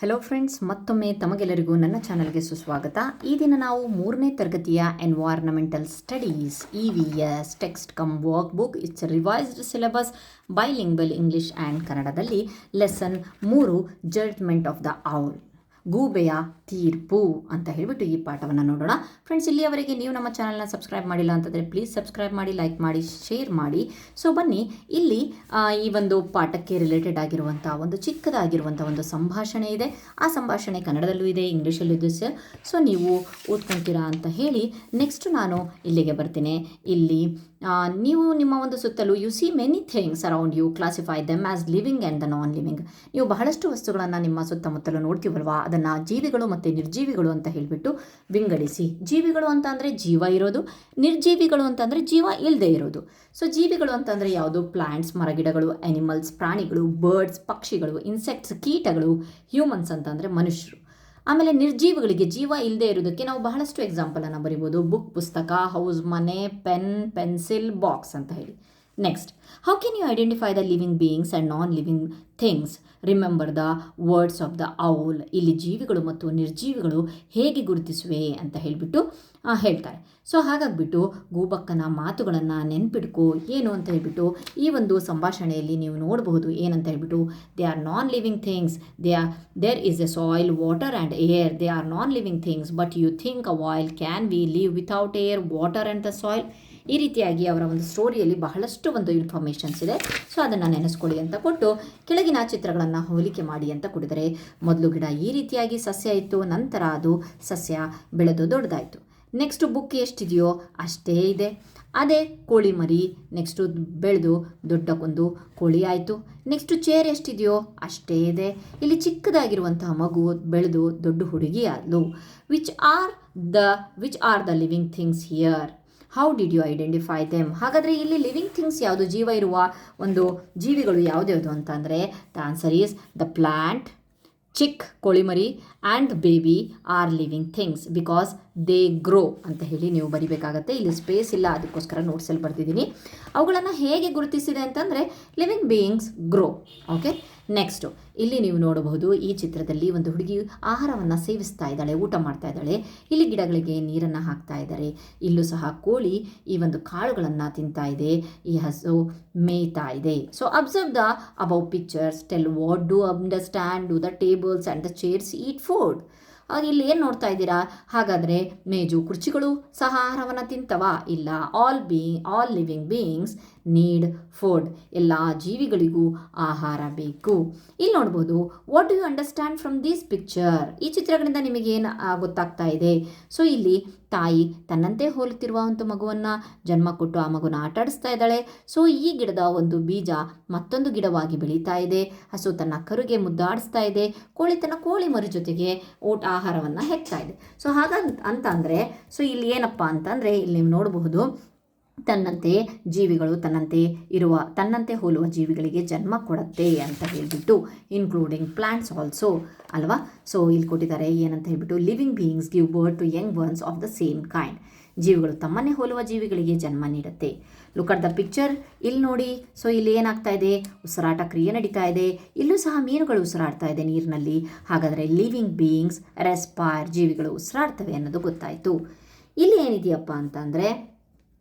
Hello friends, ಮತ್ತೊಮ್ಮೆ ತಮಗೆಲ್ಲರಿಗೂ ನನ್ನ ಚಾನಲ್ಗೆ ಸುಸ್ವಾಗತ. ಈ ದಿನ ನಾವು 3ನೇ ತರಗತಿಯ environmental studies EVS text cum workbook it's revised syllabus bilingual English and ಕನ್ನಡದಲ್ಲಿ lesson 3 judgement of the owl, ಗೂಬೆಯ ತೀರ್ಪು ಅಂತ ಹೇಳಿಬಿಟ್ಟು ಈ ಪಾಠವನ್ನು ನೋಡೋಣ. ಫ್ರೆಂಡ್ಸ್, ಇಲ್ಲಿಯವರೆಗೆ ನೀವು ನಮ್ಮ ಚಾನಲ್ನ ಸಬ್ಸ್ಕ್ರೈಬ್ ಮಾಡಿಲ್ಲ ಅಂತಂದರೆ ಪ್ಲೀಸ್ ಸಬ್ಸ್ಕ್ರೈಬ್ ಮಾಡಿ, ಲೈಕ್ ಮಾಡಿ, ಶೇರ್ ಮಾಡಿ. ಸೊ ಬನ್ನಿ, ಇಲ್ಲಿ ಈ ಒಂದು ಪಾಠಕ್ಕೆ ರಿಲೇಟೆಡ್ ಆಗಿರುವಂಥ ಒಂದು ಚಿಕ್ಕದಾಗಿರುವಂಥ ಒಂದು ಸಂಭಾಷಣೆ ಇದೆ. ಆ ಸಂಭಾಷಣೆ ಕನ್ನಡದಲ್ಲೂ ಇದೆ, ಇಂಗ್ಲೀಷಲ್ಲೂ ಇದೆ ಸರ್. ಸೊ ನೀವು ಓದ್ಕೊತೀರಾ ಅಂತ ಹೇಳಿ ನೆಕ್ಸ್ಟ್ ನಾನು ಇಲ್ಲಿಗೆ ಬರ್ತೀನಿ. ಇಲ್ಲಿ ನೀವು ನಿಮ್ಮ ಒಂದು ಸುತ್ತಲೂ you see many things around you, classify them as living and the non living. ನೀವು ಬಹಳಷ್ಟು ವಸ್ತುಗಳನ್ನು ನಿಮ್ಮ ಸುತ್ತಮುತ್ತಲು ನೋಡ್ತೀವಲ್ವಾ, ಅದನ್ನು ಜೀವಿಗಳು ಮತ್ತು ನಿರ್ಜೀವಿಗಳು ಅಂತ ಹೇಳಿಬಿಟ್ಟು ವಿಂಗಡಿಸಿ. ಜೀವಿಗಳು ಅಂತ ಅಂದರೆ ಜೀವ ಇರೋದು, ನಿರ್ಜೀವಿಗಳು ಅಂತಂದರೆ ಜೀವ ಇಲ್ಲದೆ ಇರೋದು. ಸೊ ಜೀವಿಗಳು ಅಂತಂದರೆ ಯಾವುದು? ಪ್ಲಾಂಟ್ಸ್, ಮರಗಿಡಗಳು, ಆ್ಯನಿಮಲ್ಸ್, ಪ್ರಾಣಿಗಳು, ಬರ್ಡ್ಸ್, ಪಕ್ಷಿಗಳು, ಇನ್ಸೆಕ್ಟ್ಸ್, ಕೀಟಗಳು, ಹ್ಯೂಮನ್ಸ್ ಅಂತಂದರೆ ಮನುಷ್ಯರು. ಆಮೇಲೆ ನಿರ್ಜೀವಿಗಳಿಗೆ, ಜೀವ ಇಲ್ಲದೆ ಇರೋದಕ್ಕೆ ನಾವು ಬಹಳಷ್ಟು ಎಕ್ಸಾಂಪಲನ್ನು ಬರಿಬೋದು. ಬುಕ್, ಪುಸ್ತಕ, ಹೌಸ್, ಮನೆ, ಪೆನ್, ಪೆನ್ಸಿಲ್, ಬಾಕ್ಸ್ ಅಂತ ಹೇಳಿ. Next, how can you identify the living beings and non living things? Remember the words of the owl. ಇಲ್ಲಿ ಜೀವಿಗಳು ಮತ್ತು ನಿರ್ಜೀವಿಗಳು ಹೇಗೆ ಗುರುತಿಸುವೆ ಅಂತ ಹೇಳಿಬಿಟ್ಟು ಹೇಳ್ತಾರೆ. ಸೊ ಹಾಗಾಗಿಬಿಟ್ಟು ಗೂಬಕ್ಕನ ಮಾತುಗಳನ್ನು ನೆನ್ಪಿಡ್ಕೋ. ಏನು ಅಂತ ಹೇಳ್ಬಿಟ್ಟು ಈ ಒಂದು ಸಂಭಾಷಣೆಯಲ್ಲಿ ನೀವು ನೋಡಬಹುದು. ಏನಂತ ಹೇಳ್ಬಿಟ್ಟು, they are non living things, there is a soil, water and air. They are non living things but you think a while, can we live without air, water and the soil? ಈ ರೀತಿಯಾಗಿ ಅವರ ಒಂದು ಸ್ಟೋರಿಯಲ್ಲಿ ಬಹಳಷ್ಟು ಒಂದು informations ಇದೆ. So ಅದನ್ನು ನೆನೆಸ್ಕೊಳ್ಳಿ ಅಂತ ಕೊಟ್ಟು ಕೆಳಗಿನ ಚಿತ್ರಗಳನ್ನು ಹೋಲಿಕೆ ಮಾಡಿ ಅಂತ ಕೊಟ್ಟಿದ್ದಾರೆ. ಮೊದಲು ಗಿಡ ಈ ರೀತಿಯಾಗಿ ಸಸ್ಯ ಇತ್ತು, ನಂತರ ಅದು ಸಸ್ಯ ಬೆಳೆದು ದೊಡ್ಡದಾಯಿತು. ನೆಕ್ಸ್ಟು ಬುಕ್ ಎಷ್ಟಿದೆಯೋ ಅಷ್ಟೇ ಇದೆ. ಅದೇ ಕೋಳಿ ಮರಿ ನೆಕ್ಸ್ಟು ಬೆಳೆದು ದೊಡ್ಡಕ್ಕೊಂದು ಕೋಳಿ ಆಯಿತು. ನೆಕ್ಸ್ಟು ಚೇರ್ ಎಷ್ಟಿದೆಯೋ ಅಷ್ಟೇ ಇದೆ. ಇಲ್ಲಿ ಚಿಕ್ಕದಾಗಿರುವಂತಹ ಮಗು ಬೆಳೆದು ದೊಡ್ಡ ಹುಡುಗಿ ಆದಳು. Which are the living things here? How did you identify them? ಹಾಗಾದರೆ ಇಲ್ಲಿ ಲಿವಿಂಗ್ ಥಿಂಗ್ಸ್ ಯಾವುದು, ಜೀವ ಇರುವ ಒಂದು ಜೀವಿಗಳು ಯಾವುದ್ಯಾವುದು ಅಂತ ಅಂದರೆ the answer is the plant, chick ಕೋಳಿಮರಿ, and the baby are living things because they grow ಅಂತ ಹೇಳಿ ನೀವು ಬರಿಬೇಕಾಗತ್ತೆ. ಇಲ್ಲಿ ಸ್ಪೇಸ್ ಇಲ್ಲ, ಅದಕ್ಕೋಸ್ಕರ ನೋಟ್ಸಲ್ಲಿ ಬರ್ತಿದ್ದೀನಿ. ಅವುಗಳನ್ನು ಹೇಗೆ ಗುರುತಿಸಿದೆ ಅಂತಂದರೆ living beings grow. Okay, next ಇಲ್ಲಿ ನೀವು ನೋಡಬಹುದು, ಈ ಚಿತ್ರದಲ್ಲಿ ಒಂದು ಹುಡುಗಿ ಆಹಾರವನ್ನು ಸೇವಿಸ್ತಾ ಇದ್ದಾಳೆ, ಊಟ ಮಾಡ್ತಾ ಇದ್ದಾಳೆ. ಇಲ್ಲಿ ಗಿಡಗಳಿಗೆ ನೀರನ್ನು ಹಾಕ್ತಾ ಇದ್ದಾರೆ. ಇಲ್ಲೂ ಸಹ ಕೋಳಿ ಈ ಒಂದು ಕಾಳುಗಳನ್ನು ತಿಂತಾ ಇದೆ, ಈ ಹಸು ಮೇಯ್ತಾ ಇದೆ. So observe the above pictures, tell what do understand, do the tables and the chairs eat food? ಇಲ್ಲಿ ಏನು ನೋಡ್ತಾ ಇದ್ದೀರಾ? ಹಾಗಾದರೆ ಮೇಜು ಕುರ್ಚಿಗಳು ಸಹ ಆಹಾರವನ್ನು ತಿಂತವಾ? ಇಲ್ಲ. All living beings need food. ಎಲ್ಲ ಜೀವಿಗಳಿಗೂ ಆಹಾರ ಬೇಕು. ಇಲ್ಲಿ ನೋಡ್ಬೋದು, what do you understand from this picture? ಈ ಚಿತ್ರಗಳಿಂದ ನಿಮಗೇನು ಗೊತ್ತಾಗ್ತಾ ಇದೆ? ಸೊ ಇಲ್ಲಿ ತಾಯಿ ತನ್ನಂತೆ ಹೋಲುತ್ತಿರುವ ಒಂದು ಮಗುವನ್ನು ಜನ್ಮ ಕೊಟ್ಟು ಆ ಮಗುನ ಆಟಾಡಿಸ್ತಾ ಇದ್ದಾಳೆ. ಸೊ ಈ ಗಿಡದ ಒಂದು ಬೀಜ ಮತ್ತೊಂದು ಗಿಡವಾಗಿ ಬೆಳೀತಾ ಇದೆ. ಹಸು ತನ್ನ ಕರುಗೆ ಮುದ್ದಾಡಿಸ್ತಾ ಇದೆ. ಕೋಳಿ ತನ್ನ ಕೋಳಿ ಮರಿ ಜೊತೆಗೆ ಆಹಾರವನ್ನು ಹೆಕ್ತಾ ಇದೆ. ಸೊ ಅಂತ ಅಂದರೆ ಸೊ ಇಲ್ಲಿ ಏನಪ್ಪ ಅಂತಂದರೆ ಇಲ್ಲಿ ನೀವು ನೋಡಬಹುದು, ತನ್ನಂತೆ ಜೀವಿಗಳು ತನ್ನಂತೆ ಹೋಲುವ ಜೀವಿಗಳಿಗೆ ಜನ್ಮ ಕೊಡುತ್ತೆ ಅಂತ ಹೇಳಿಬಿಟ್ಟು, ಇನ್ಕ್ಲೂಡಿಂಗ್ ಪ್ಲಾಂಟ್ಸ್ ಆಲ್ಸೋ ಅಲ್ವಾ. ಸೊ ಇಲ್ಲಿ ಕೊಟ್ಟಿದ್ದಾರೆ ಏನಂತ ಹೇಳಿಬಿಟ್ಟು, living beings give birth to young ones of the same kind. ಜೀವಿಗಳು ತಮ್ಮನ್ನೇ ಹೋಲುವ ಜೀವಿಗಳಿಗೆ ಜನ್ಮ ನೀಡುತ್ತೆ. Look at the picture. ಇಲ್ಲಿ ನೋಡಿ, ಸೊ ಇಲ್ಲಿ ಏನಾಗ್ತಾ ಇದೆ? ಉಸಿರಾಟ ಕ್ರಿಯೆ ನಡೀತಾ ಇದೆ. ಇಲ್ಲೂ ಸಹ ಮೀನುಗಳು ಉಸಿರಾಡ್ತಾ ಇದೆ ನೀರಿನಲ್ಲಿ. ಹಾಗಾದರೆ ಲಿವಿಂಗ್ ಬೀಯಿಂಗ್ಸ್ ರೆಸ್ಪೈರ್, ಜೀವಿಗಳು ಉಸಿರಾಡ್ತವೆ ಅನ್ನೋದು ಗೊತ್ತಾಯಿತು. ಇಲ್ಲಿ ಏನಿದೆಯಪ್ಪ ಅಂತಂದರೆ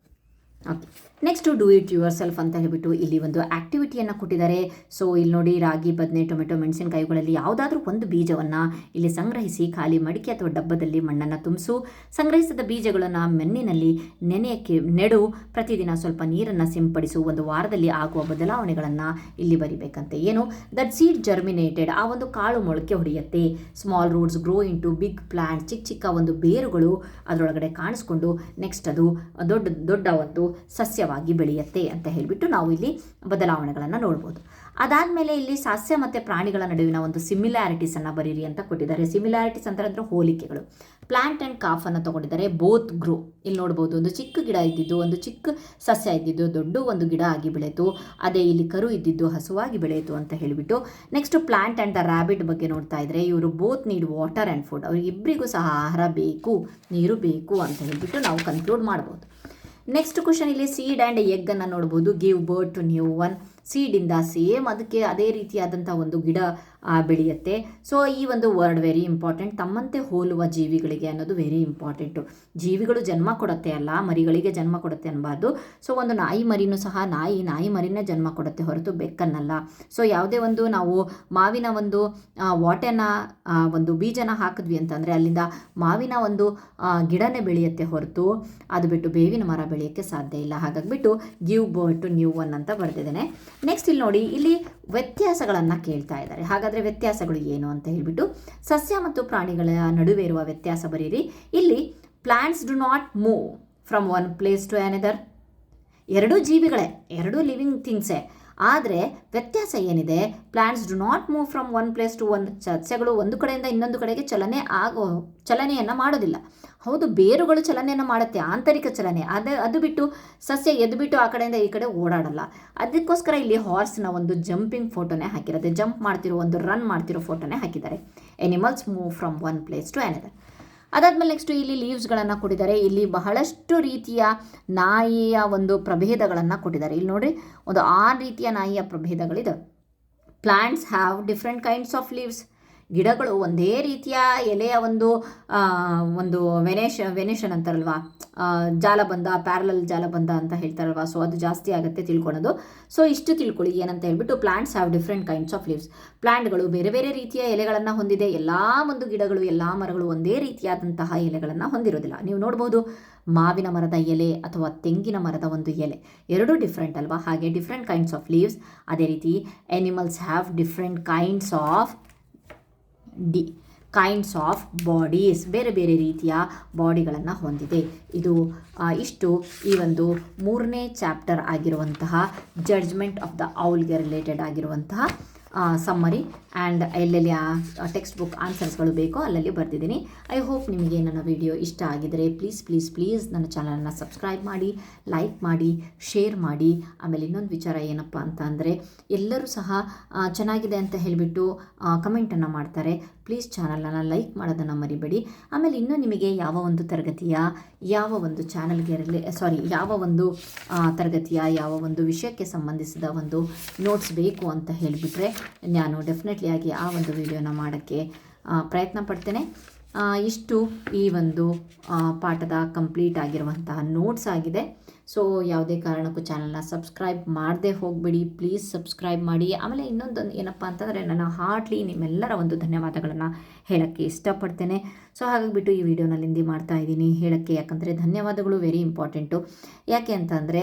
okay, next do it your self ಅಂತ ಹೇಳಿಬಿಟ್ಟು ಇಲ್ಲಿ ಒಂದು ಆ್ಯಕ್ಟಿವಿಟಿಯನ್ನು ಕೊಟ್ಟಿದ್ದಾರೆ. ಸೊ ಇಲ್ಲಿ ನೋಡಿ, ರಾಗಿ, ಬದನೆ, ಟೊಮೆಟೊ, ಮೆಣಸಿನಕಾಯಿಗಳಲ್ಲಿ ಯಾವುದಾದ್ರೂ ಒಂದು ಬೀಜವನ್ನು ಇಲ್ಲಿ ಸಂಗ್ರಹಿಸಿ ಖಾಲಿ ಮಡಿಕೆ ಅಥವಾ ಡಬ್ಬದಲ್ಲಿ ಮಣ್ಣನ್ನು ತುಂಬಿಸು. ಸಂಗ್ರಹಿಸಿದ ಬೀಜಗಳನ್ನು ಮಣ್ಣಿನಲ್ಲಿ ನೆಡು. ಪ್ರತಿದಿನ ಸ್ವಲ್ಪ ನೀರನ್ನು ಸಿಂಪಡಿಸು. ಒಂದು ವಾರದಲ್ಲಿ ಆಗುವ ಬದಲಾವಣೆಗಳನ್ನು ಇಲ್ಲಿ ಬರಿಬೇಕಂತೆ. ಏನು? ದಟ್ ಸೀಡ್ ಜರ್ಮಿನೇಟೆಡ್, ಆ ಒಂದು ಕಾಳು ಮೊಳಕೆ ಹೊಡೆಯುತ್ತೆ. Small roots grow into big plant, ಚಿಕ್ಕ ಒಂದು ಬೇರುಗಳು ಅದರೊಳಗಡೆ ಕಾಣಿಸ್ಕೊಂಡು ನೆಕ್ಸ್ಟ್ ಅದು ದೊಡ್ಡ ಒಂದು ಸಸ್ಯವಾಗಿ ಬೆಳೆಯುತ್ತೆ ಅಂತ ಹೇಳಿಬಿಟ್ಟು ನಾವು ಇಲ್ಲಿ ಬದಲಾವಣೆಗಳನ್ನು ನೋಡ್ಬೋದು. ಅದಾದಮೇಲೆ ಇಲ್ಲಿ ಸಸ್ಯ ಮತ್ತು ಪ್ರಾಣಿಗಳ ನಡುವಿನ ಒಂದು ಸಿಮಿಲ್ಯಾರಿಟೀಸನ್ನು ಬರೀರಿ ಅಂತ ಕೊಟ್ಟಿದ್ದಾರೆ. ಸಿಮಿಲ್ಯಾರಿಟೀಸ್ ಅಂತಂದರೆ ಹೋಲಿಕೆಗಳು. ಪ್ಲಾಂಟ್ ಆ್ಯಂಡ್ ಕಾಫ್ ಅನ್ನು ತಗೊಂಡಿದ್ದಾರೆ. Both grow. ಇಲ್ಲಿ ನೋಡ್ಬೋದು, ಒಂದು ಚಿಕ್ಕ ಗಿಡ ಇದ್ದಿದ್ದು, ಒಂದು ಚಿಕ್ಕ ಸಸ್ಯ ಇದ್ದಿದ್ದು ದೊಡ್ಡ ಒಂದು ಗಿಡ ಆಗಿ ಬೆಳೆಯಿತು. ಅದೇ ಇಲ್ಲಿ ಕರು ಇದ್ದಿದ್ದು ಹಸುವಾಗಿ ಬೆಳೆಯಿತು ಅಂತ ಹೇಳಿಬಿಟ್ಟು. Next plant and the rabbit ಬಗ್ಗೆ ನೋಡ್ತಾ ಇದ್ದರೆ, ಇವರು both need water and food. ಅವರಿಗಿಬ್ಬರಿಗೂ ಸಹ ಆಹಾರ ಬೇಕು, ನೀರು ಬೇಕು ಅಂತ ಹೇಳಿಬಿಟ್ಟು ನಾವು ಕನ್ಕ್ಲೂಡ್ ಮಾಡ್ಬೋದು. ನೆಕ್ಸ್ಟ್ ಕ್ವಶನ್ ಇಲ್ಲಿ ಸೀಡ್ ಆ್ಯಂಡ್ ಎಗ್ ಅನ್ನು ನೋಡ್ಬೋದು. Give birth to new one. ಸೀಡಿಂದ ಸೇಮ್ ಅದಕ್ಕೆ ಅದೇ ರೀತಿಯಾದಂಥ ಒಂದು ಗಿಡ ಬೆಳೆಯುತ್ತೆ. ಸೊ ಈ ಒಂದು ವರ್ಡ್ ವೆರಿ ಇಂಪಾರ್ಟೆಂಟ್. ತಮ್ಮಂತೆ ಹೋಲುವ ಜೀವಿಗಳಿಗೆ ಅನ್ನೋದು ವೆರಿ ಇಂಪಾರ್ಟೆಂಟು. ಜೀವಿಗಳು ಜನ್ಮ ಕೊಡುತ್ತೆ ಅಲ್ಲ, ಮರಿಗಳಿಗೆ ಜನ್ಮ ಕೊಡುತ್ತೆ ಅನ್ನಬಾರ್ದು. ಸೊ ಒಂದು ನಾಯಿ ಮರಿನೂ ಸಹ ನಾಯಿ ಮರಿನೇ ಜನ್ಮ ಕೊಡುತ್ತೆ ಹೊರತು ಬೆಕ್ಕನ್ನಲ್ಲ. ಸೊ ಯಾವುದೇ ಒಂದು ನಾವು ಮಾವಿನ ಒಂದು ವಾಟೆನ ಒಂದು ಬೀಜನ ಹಾಕಿದ್ವಿ ಅಂತಂದರೆ ಅಲ್ಲಿಂದ ಮಾವಿನ ಒಂದು ಗಿಡನೇ ಬೆಳೆಯುತ್ತೆ ಹೊರತು ಅದು ಬಿಟ್ಟು ಬೇವಿನ ಮರ ಬೆಳೆಯೋಕ್ಕೆ ಸಾಧ್ಯ ಇಲ್ಲ. ಹಾಗಾಗಿಬಿಟ್ಟು give birth to new one ಅಂತ ಬರೆದಿದ್ದೇನೆ. ನೆಕ್ಸ್ಟ್ ಇಲ್ಲಿ ನೋಡಿ, ಇಲ್ಲಿ ವ್ಯತ್ಯಾಸಗಳನ್ನು ಕೇಳ್ತಾ ಇದ್ದಾರೆ. ಹಾಗಾದರೆ ವ್ಯತ್ಯಾಸಗಳು ಏನು ಅಂತ ಹೇಳಿಬಿಟ್ಟು ಸಸ್ಯ ಮತ್ತು ಪ್ರಾಣಿಗಳ ನಡುವೆ ಇರುವ ವ್ಯತ್ಯಾಸ ಬರೀರಿ. ಇಲ್ಲಿ plants do not move from one place to another. ಎರಡೂ ಜೀವಿಗಳೇ, ಎರಡೂ ಲಿವಿಂಗ್ ಥಿಂಗ್ಸೇ. ಆದರೆ ವ್ಯತ್ಯಾಸ ಏನಿದೆ, plants do not move from one place to one. ಸಸ್ಯಗಳು ಒಂದು ಕಡೆಯಿಂದ ಇನ್ನೊಂದು ಕಡೆಗೆ ಚಲನೆಯನ್ನು ಮಾಡೋದಿಲ್ಲ. ಹೌದು, ಬೇರುಗಳು ಚಲನೆಯನ್ನು ಮಾಡುತ್ತೆ, ಆಂತರಿಕ ಚಲನೆ. ಅದು ಬಿಟ್ಟು ಸಸ್ಯ ಎದ್ದುಬಿಟ್ಟು ಆ ಕಡೆಯಿಂದ ಈ ಕಡೆ ಓಡಾಡಲ್ಲ. ಅದಕ್ಕೋಸ್ಕರ ಇಲ್ಲಿ ಹಾರ್ಸ್ನ ಒಂದು ಜಂಪಿಂಗ್ ಫೋಟೋನೇ ಹಾಕಿರುತ್ತೆ. ಜಂಪ್ ಮಾಡ್ತಿರೋ ಒಂದು ರನ್ ಮಾಡ್ತಿರೋ ಫೋಟೋನೇ ಹಾಕಿದ್ದಾರೆ. Animals move from one place to another. ಅದಾದಮೇಲೆ ನೆಕ್ಸ್ಟು ಇಲ್ಲಿ ಲೀವ್ಸ್ಗಳನ್ನು ಕೊಟ್ಟಿದ್ದಾರೆ. ಇಲ್ಲಿ ಬಹಳಷ್ಟು ರೀತಿಯ ನಾಯಿಯ ಒಂದು ಪ್ರಭೇದಗಳನ್ನು ಕೊಟ್ಟಿದ್ದಾರೆ. ಇಲ್ಲಿ ನೋಡಿರಿ, ಒಂದು 6 ರೀತಿಯ ನಾಯಿಯ ಪ್ರಭೇದಗಳಿದೆ. Plants have different kinds of leaves. ಗಿಡಗಳು ಒಂದೇ ರೀತಿಯ ಎಲೆಯ ಒಂದು ವೆನೇಷನ್ ಅಂತಾರಲ್ವ, ಜಾಲಬಂಧ, ಪ್ಯಾರಲಲ್ ಜಾಲಬಂಧ ಅಂತ ಹೇಳ್ತಾರಲ್ವ. ಸೊ ಅದು ಜಾಸ್ತಿ ಆಗುತ್ತೆ ತಿಳ್ಕೊಳೋದು. ಸೊ ಇಷ್ಟು ತಿಳ್ಕೊಳ್ಳಿ ಏನಂತ ಹೇಳ್ಬಿಟ್ಟು, plants have different kinds of leaves. ಪ್ಲಾಂಟ್ಗಳು ಬೇರೆ ಬೇರೆ ರೀತಿಯ ಎಲೆಗಳನ್ನು ಹೊಂದಿದೆ. ಎಲ್ಲ ಒಂದು ಗಿಡಗಳು, ಎಲ್ಲ ಮರಗಳು ಒಂದೇ ರೀತಿಯಾದಂತಹ ಎಲೆಗಳನ್ನು ಹೊಂದಿರೋದಿಲ್ಲ. ನೀವು ನೋಡ್ಬೋದು, ಮಾವಿನ ಮರದ ಎಲೆ ಅಥವಾ ತೆಂಗಿನ ಮರದ ಒಂದು ಎಲೆ ಎರಡೂ ಡಿಫ್ರೆಂಟ್ ಅಲ್ವಾ. ಹಾಗೆ ಡಿಫ್ರೆಂಟ್ ಕೈಂಡ್ಸ್ ಆಫ್ ಲೀವ್ಸ್. ಅದೇ ರೀತಿ animals have different kinds of bodies. ಬೇರೆ ಬೇರೆ ರೀತಿಯ ಬಾಡಿಗಳನ್ನು ಹೊಂದಿದೆ. ಇದು ಇಷ್ಟು ಈ ಒಂದು 3ನೇ ಚಾಪ್ಟರ್ ಆಗಿರುವಂತಹ ಜಡ್ಜ್ಮೆಂಟ್ ಆಫ್ ದ ಔಲ್ಗೆ ರಿಲೇಟೆಡ್ ಆಗಿರುವಂತಹ ಸಮ್ಮರಿ ಆ್ಯಂಡ್ ಎಲ್ಲೆಲ್ಲಿ ಟೆಕ್ಸ್ಟ್ ಬುಕ್ ಆನ್ಸರ್ಸ್ಗಳು ಬೇಕೋ ಅಲ್ಲಲ್ಲಿ ಬರೆದಿದ್ದೀನಿ. ಐ ಹೋಪ್ ನಿಮಗೆ ನನ್ನ ವಿಡಿಯೋ ಇಷ್ಟ ಆಗಿದರೆ ಪ್ಲೀಸ್ ನನ್ನ ಚಾನಲನ್ನು ಸಬ್ಸ್ಕ್ರೈಬ್ ಮಾಡಿ, ಲೈಕ್ ಮಾಡಿ, ಶೇರ್ ಮಾಡಿ. ಆಮೇಲೆ ಇನ್ನೊಂದು ವಿಚಾರ ಏನಪ್ಪ ಅಂತ ಅಂದರೆ, ಎಲ್ಲರೂ ಸಹ ಚೆನ್ನಾಗಿದೆ ಅಂತ ಹೇಳಿಬಿಟ್ಟು ಕಮೆಂಟನ್ನು ಮಾಡ್ತಾರೆ. ಪ್ಲೀಸ್ ಚಾನಲನ್ನು ಲೈಕ್ ಮಾಡೋದನ್ನು ಮರಿಬೇಡಿ. ಆಮೇಲೆ ಇನ್ನೂ ನಿಮಗೆ ಯಾವ ಒಂದು ತರಗತಿಯ ಯಾವ ಒಂದು ಯಾವ ಒಂದು ವಿಷಯಕ್ಕೆ ಸಂಬಂಧಿಸಿದ ಒಂದು ನೋಟ್ಸ್ ಬೇಕು ಅಂತ ಹೇಳಿಬಿಟ್ರೆ ನಾನು ಡೆಫಿನೆಟ್ಲಿ ಆಗಿ ಆ ಒಂದು ವಿಡಿಯೋನ ಮಾಡೋಕ್ಕೆ ಪ್ರಯತ್ನ ಪಡ್ತೇನೆ. ಇಷ್ಟು ಈ ಒಂದು ಪಾಠದ ಕಂಪ್ಲೀಟ್ ಆಗಿರುವಂತಹ ನೋಟ್ಸ್ ಆಗಿದೆ. ಸೊ ಯಾವುದೇ ಕಾರಣಕ್ಕೂ ಚಾನಲ್ನ ಸಬ್ಸ್ಕ್ರೈಬ್ ಮಾಡದೆ ಹೋಗಬೇಡಿ, ಪ್ಲೀಸ್ ಸಬ್ಸ್ಕ್ರೈಬ್ ಮಾಡಿ. ಆಮೇಲೆ ಇನ್ನೊಂದು ಏನಪ್ಪ ಅಂತಂದರೆ, ನಾನು ಹಾರ್ಟ್ಲಿ ನಿಮ್ಮೆಲ್ಲರ ಒಂದು ಧನ್ಯವಾದಗಳನ್ನು ಹೇಳೋಕ್ಕೆ ಇಷ್ಟಪಡ್ತೇನೆ. ಸೊ ಹಾಗಾಗಿಬಿಟ್ಟು ಈ ವಿಡಿಯೋನಲ್ಲಿ ಹಿಂದಿ ಮಾಡ್ತಾ ಇದ್ದೀನಿ ಹೇಳೋಕ್ಕೆ, ಯಾಕಂದರೆ ಧನ್ಯವಾದಗಳು ವೆರಿ ಇಂಪಾರ್ಟೆಂಟು. ಯಾಕೆ ಅಂತಂದರೆ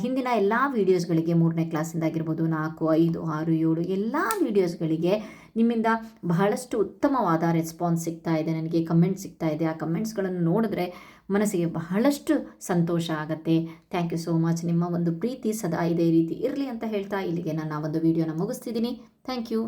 ಹಿಂದಿನ ಎಲ್ಲ ವೀಡಿಯೋಸ್ಗಳಿಗೆ 3ನೇ ಕ್ಲಾಸಿಂದಾಗಿರ್ಬೋದು 4, 5, 6, 7 ಎಲ್ಲ ವೀಡಿಯೋಸ್ಗಳಿಗೆ ನಿಮ್ಮಿಂದ ಬಹಳಷ್ಟು ಉತ್ತಮವಾದ ರೆಸ್ಪಾನ್ಸ್ ಸಿಗ್ತಾ ಇದೆ, ನನಗೆ ಕಮೆಂಟ್ಸ್ ಸಿಗ್ತಾ ಇದೆ. ಆ ಕಮೆಂಟ್ಸ್ಗಳನ್ನು ನೋಡಿದ್ರೆ ಮನಸ್ಸಿಗೆ ಬಹಳಷ್ಟು ಸಂತೋಷ ಆಗುತ್ತೆ. Thank you so much. ನಿಮ್ಮ ಒಂದು ಪ್ರೀತಿ ಸದಾ ಇದೇ ರೀತಿ ಇರಲಿ ಅಂತ ಹೇಳ್ತಾ ಇಲ್ಲಿಗೆ ನನ್ನ ಒಂದು ವಿಡಿಯೋನ ಮುಗಿಸ್ತಿದ್ದೀನಿ. Thank you.